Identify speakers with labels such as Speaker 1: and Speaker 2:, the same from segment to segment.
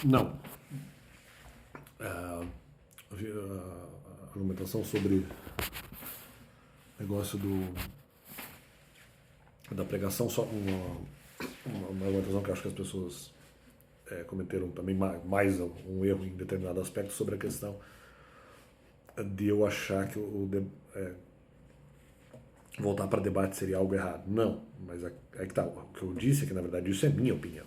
Speaker 1: Não. A argumentação sobre o negócio da pregação, só uma argumentação que eu acho que as pessoas cometeram também mais um erro em determinado aspecto sobre a questão de eu achar que voltar para debate seria algo errado. Não, mas é que tá. O que eu disse é que, na verdade, isso é minha opinião.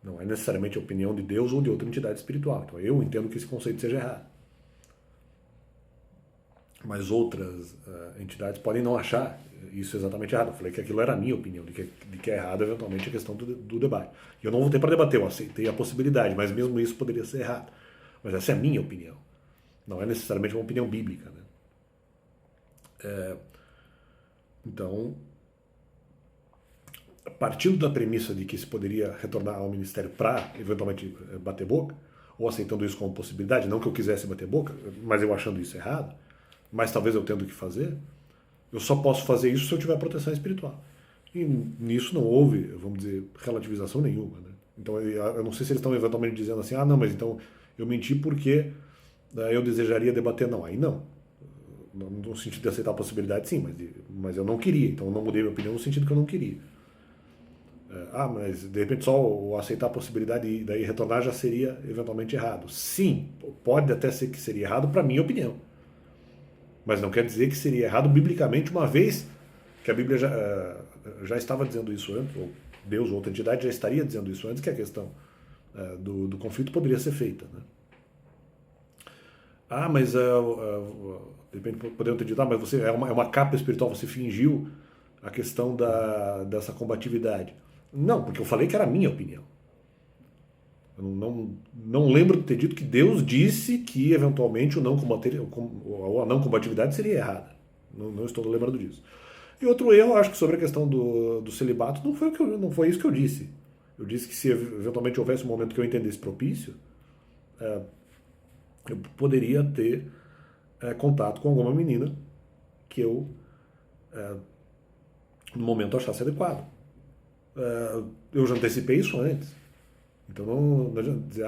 Speaker 1: Não é necessariamente a opinião de Deus ou de outra entidade espiritual. Então eu entendo que esse conceito seja errado. Mas outras entidades podem não achar isso exatamente errado. Eu falei que aquilo era a minha opinião, de que é errado eventualmente a questão do debate. E eu não voltei para debater, eu aceitei a possibilidade, mas mesmo isso poderia ser errado. Mas essa é a minha opinião. Não é necessariamente uma opinião bíblica. Né? Então, partindo da premissa de que se poderia retornar ao ministério para eventualmente bater boca, ou aceitando isso como possibilidade, não que eu quisesse bater boca, mas eu achando isso errado, mas talvez eu tendo que fazer, eu só posso fazer isso se eu tiver proteção espiritual. E nisso não houve, vamos dizer, relativização nenhuma. Né? Então eu não sei se eles estão eventualmente dizendo assim, não, mas então eu menti porque eu desejaria debater. Não, aí não. No sentido de aceitar a possibilidade, sim, mas eu não queria, então eu não mudei minha opinião no sentido que eu não queria. Mas de repente só o aceitar a possibilidade e daí retornar já seria eventualmente errado. Sim, pode até ser que seria errado para minha opinião. Mas não quer dizer que seria errado biblicamente, uma vez que a Bíblia já estava dizendo isso antes, ou Deus ou outra entidade já estaria dizendo isso antes, que a questão do conflito poderia ser feita. Né? Mas de repente poderiam ter dito, mas você é uma capa espiritual, você fingiu a questão dessa combatividade. Não, porque eu falei que era a minha opinião. Eu não lembro de ter dito que Deus disse que eventualmente a não combatividade seria errada. Não estou lembrando disso. E outro erro, acho que sobre a questão do celibato, não foi isso que eu disse. Eu disse que se eventualmente houvesse um momento que eu entendesse propício, eu poderia ter contato com alguma menina que eu, no momento, achasse adequado. Eu já antecipei isso antes. Então não adianta dizer,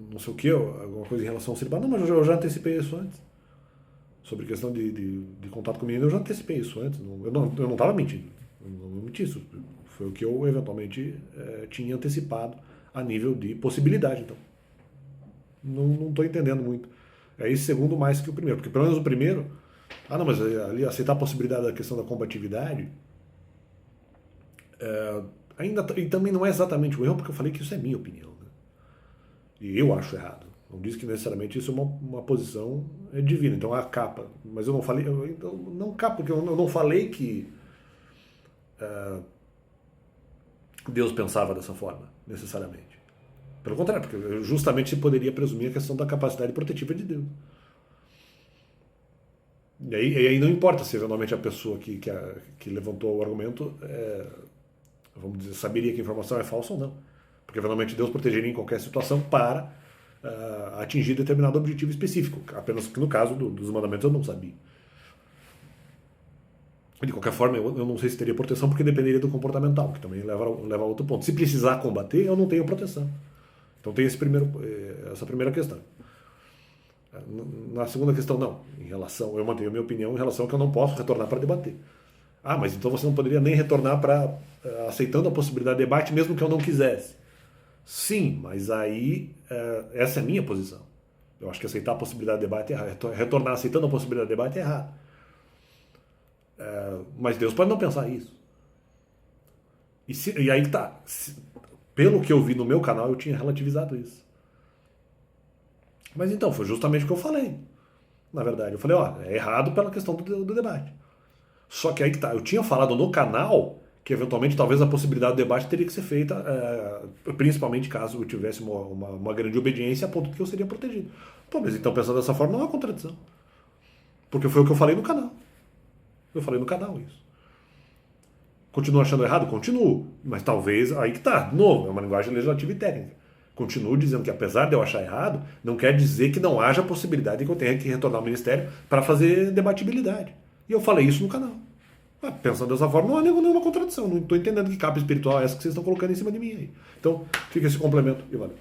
Speaker 1: não sei o que, alguma coisa em relação ao celibato. Não, mas eu já antecipei isso antes. Sobre questão de contato com menina, eu já antecipei isso antes. Eu não estava mentindo. Eu não menti isso. Foi o que eu eventualmente tinha antecipado a nível de possibilidade. Então, não estou entendendo muito. É esse segundo mais que o primeiro. Porque pelo menos o primeiro, não, mas ali aceitar a possibilidade da questão da combatividade, e também não é exatamente o erro, porque eu falei que isso é minha opinião. Né? E eu acho errado. Não diz que necessariamente isso é uma posição divina. Então a capa. Mas eu não falei. Não capa, porque eu não falei que Deus pensava dessa forma, necessariamente. Pelo contrário, porque justamente se poderia presumir a questão da capacidade protetiva de Deus. E aí não importa se eventualmente a pessoa que levantou o argumento vamos dizer, saberia que a informação é falsa ou não. Porque eventualmente Deus protegeria em qualquer situação para atingir determinado objetivo específico. Apenas que no caso dos mandamentos eu não sabia. De qualquer forma, eu não sei se teria proteção porque dependeria do comportamental, que também leva a outro ponto. Se precisar combater, eu não tenho proteção. Então tem essa primeira questão. Na segunda questão, não. Eu mantenho a minha opinião em relação a que eu não posso retornar para debater. Mas então você não poderia nem retornar aceitando a possibilidade de debate, mesmo que eu não quisesse. Sim, mas aí essa é a minha posição. Eu acho que aceitar a possibilidade de debate é errado. Retornar aceitando a possibilidade de debate é errado. Mas Deus pode não pensar isso. E aí tá. Pelo que eu vi no meu canal, eu tinha relativizado isso. Mas então, foi justamente o que eu falei. Na verdade, eu falei, é errado pela questão do debate. Só que aí que tá, eu tinha falado no canal que eventualmente talvez a possibilidade do debate teria que ser feita, principalmente caso eu tivesse uma grande obediência a ponto de que eu seria protegido. Mas então pensando dessa forma não há contradição. Porque foi o que eu falei no canal. Eu falei no canal isso. Continuo achando errado? Continuo. Mas talvez, aí que tá, de novo, é uma linguagem legislativa e técnica. Continuo dizendo que apesar de eu achar errado, não quer dizer que não haja possibilidade de que eu tenha que retornar ao ministério para fazer debatibilidade. E eu falei isso no canal. Pensando dessa forma, não há nenhuma contradição. Não estou entendendo que capa espiritual é essa que vocês estão colocando em cima de mim aí. Então, fica esse complemento e valeu.